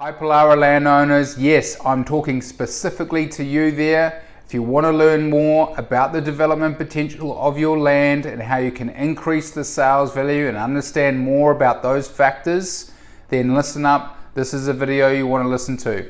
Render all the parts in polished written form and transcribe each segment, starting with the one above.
Hi PALLARA landowners, yes, I'm talking specifically to you there. If you want to learn more about the development potential of your land and how you can increase the sales value and understand more about those factors, then listen up. This is a video you want to listen to.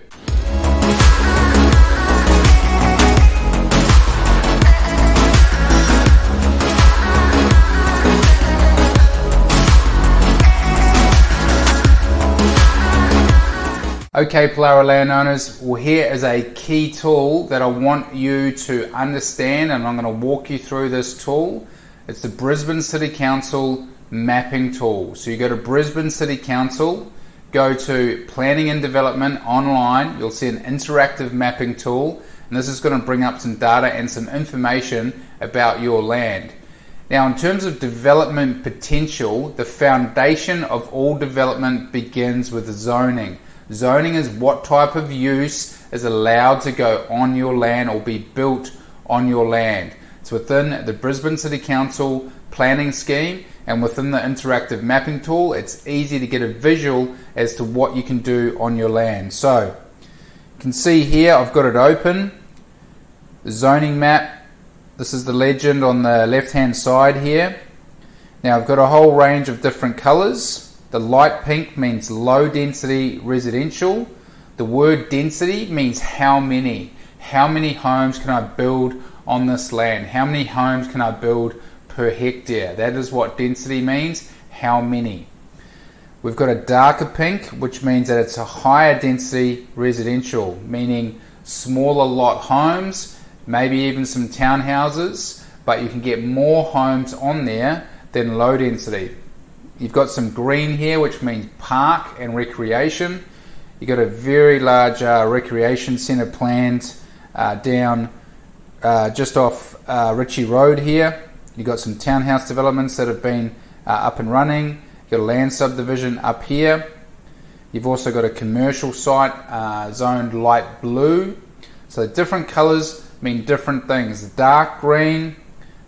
Okay, PALLARA landowners, well, here is a key tool that I want you to understand, and I'm going to walk you through this tool. It's the Brisbane City Council mapping tool. So you go to Brisbane City Council, go to Planning and Development online, you'll see an interactive mapping tool, and this is going to bring up some data and some information about your land. Now, in terms of development potential, the foundation of all development begins with zoning. Zoning is what type of use is allowed to go on your land or be built on your land. It's within the Brisbane City Council planning scheme, and within the interactive mapping tool, it's easy to get a visual as to what you can do on your land. So you can see here, I've got it open, the zoning map. This is the legend on the left hand side here. Now I've got a whole range of different colors. The light pink means low density residential. The word density means how many. How many homes can I build on this land? How many homes can I build per hectare? That is what density means, how many. We've got a darker pink, which means that it's a higher density residential, meaning smaller lot homes, maybe even some townhouses, but you can get more homes on there than low density. You've got some green here, which means park and recreation. You've got a very large recreation centre planned down just off Ritchie Road here. You've got some townhouse developments that have been up and running. You've got a land subdivision up here. You've also got a commercial site zoned light blue. So different colours mean different things. The dark green,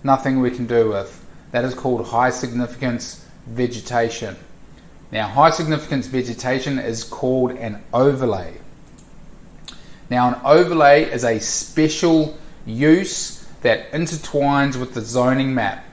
nothing we can do with. That is called high significance vegetation. Now, high significance vegetation is called an overlay. Now, an overlay is a special use that intertwines with the zoning map.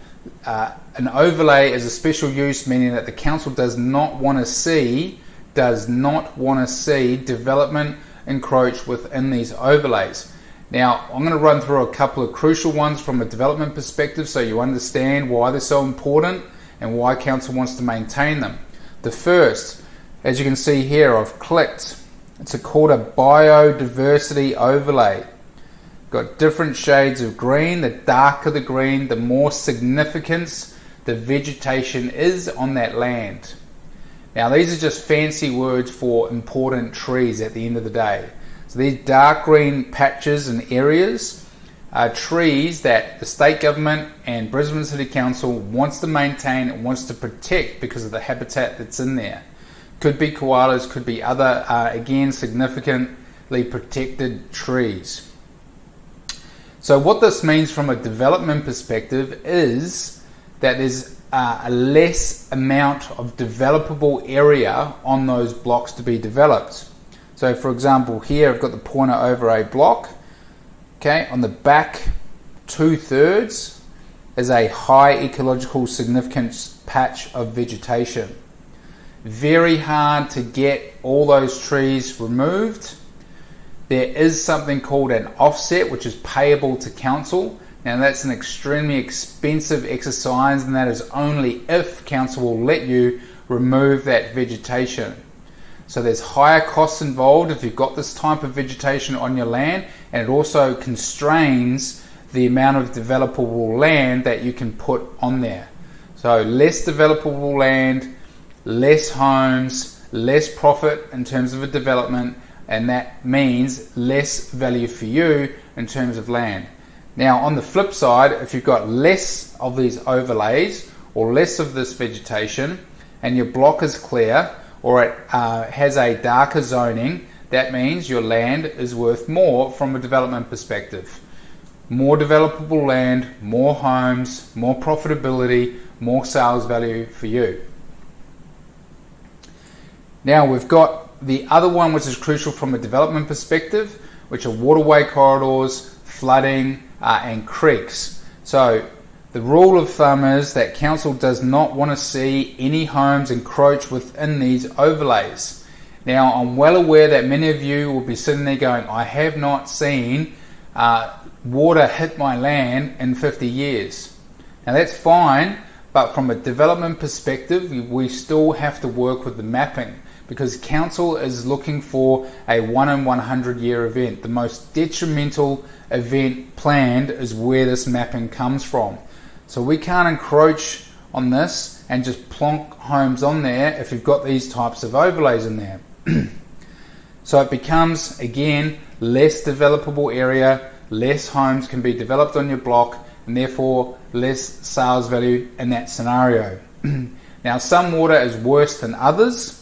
An overlay is a special use, meaning that the council does not want to see development encroach within these overlays. Now, I'm going to run through a couple of crucial ones from a development perspective so you understand why they're so important and why council wants to maintain them. The first, as you can see here, I've clicked. It's called a biodiversity overlay. Got different shades of green. The darker the green, the more significance the vegetation is on that land. Now, these are just fancy words for important trees at the end of the day. So these dark green patches and areas are trees that the state government and Brisbane City Council wants to maintain and wants to protect because of the habitat that's in there. Could be koalas, could be other, again, significantly protected trees. So what this means from a development perspective is that there's a less amount of developable area on those blocks to be developed. So for example, here I've got the pointer over a block. Okay, on the back 2/3 is a high ecological significance patch of vegetation. Very hard to get all those trees removed. There is something called an offset, which is payable to council. Now that's an extremely expensive exercise, and that is only if council will let you remove that vegetation. So there's higher costs involved if you've got this type of vegetation on your land, and it also constrains the amount of developable land that you can put on there. So less developable land, less homes, less profit in terms of a development, and that means less value for you in terms of land. Now on the flip side, if you've got less of these overlays or less of this vegetation and your block is clear, or it has a darker zoning, that means your land is worth more from a development perspective. More developable land, more homes, more profitability, more sales value for you. Now we've got the other one, which is crucial from a development perspective, which are waterway corridors, flooding, and creeks. So the rule of thumb is that council does not want to see any homes encroach within these overlays. Now, I'm well aware that many of you will be sitting there going, I have not seen water hit my land in 50 years. Now that's fine, but from a development perspective, we still have to work with the mapping, because council is looking for a 1 in 100 year event. The most detrimental event planned is where this mapping comes from. So we can't encroach on this and just plonk homes on there if you've got these types of overlays in there. So it becomes, again, less developable area, less homes can be developed on your block, and therefore less sales value in that scenario. Now, some water is worse than others.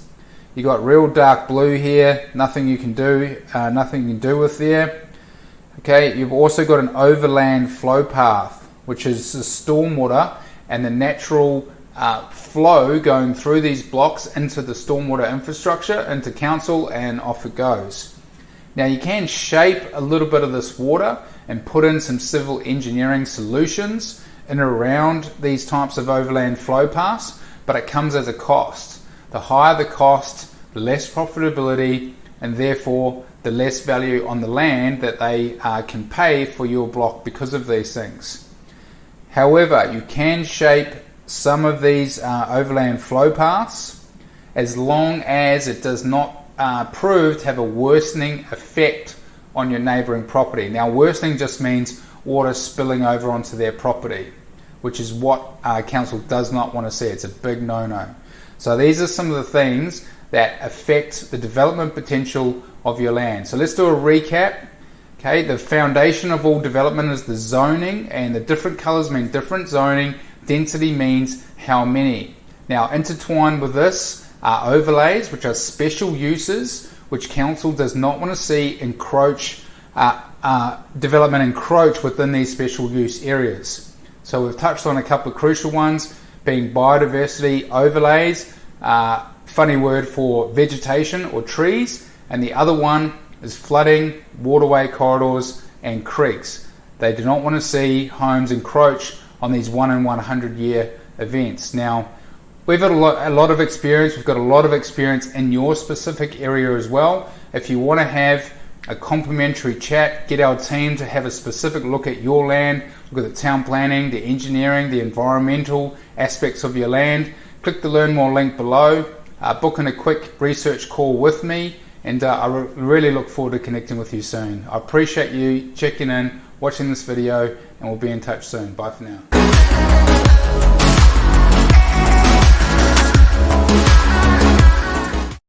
You got real dark blue here, nothing you can do with there. Okay, you've also got an overland flow path, which is the stormwater and the natural flow going through these blocks into the stormwater infrastructure, into council, and off it goes. Now, you can shape a little bit of this water and put in some civil engineering solutions in and around these types of overland flow paths, but it comes at a cost. The higher the cost, the less profitability, and therefore the less value on the land that they can pay for your block because of these things. However, you can shape some of these overland flow paths as long as it does not prove to have a worsening effect on your neighbouring property. Now, worsening just means water spilling over onto their property, which is what council does not want to see. It's a big no-no. So these are some of the things that affect the development potential of your land. So let's do a recap. Okay, the foundation of all development is the zoning, and the different colours mean different zoning. Density means how many. Now, intertwined with this are overlays, which are special uses, which council does not want to see development encroach within these special use areas. So we've touched on a couple of crucial ones, being biodiversity overlays, funny word for vegetation or trees, and the other one is flooding, waterway corridors, and creeks. They do not want to see homes encroach on these 1 in 100 year events. Now, we've got a lot of experience. We've got a lot of experience in your specific area as well. If you want to have a complimentary chat, get our team to have a specific look at your land, look at the town planning, the engineering, the environmental aspects of your land, click the Learn More link below, book in a quick research call with me, and I really look forward to connecting with you soon. I appreciate you checking in, watching this video, and we'll be in touch soon. Bye for now.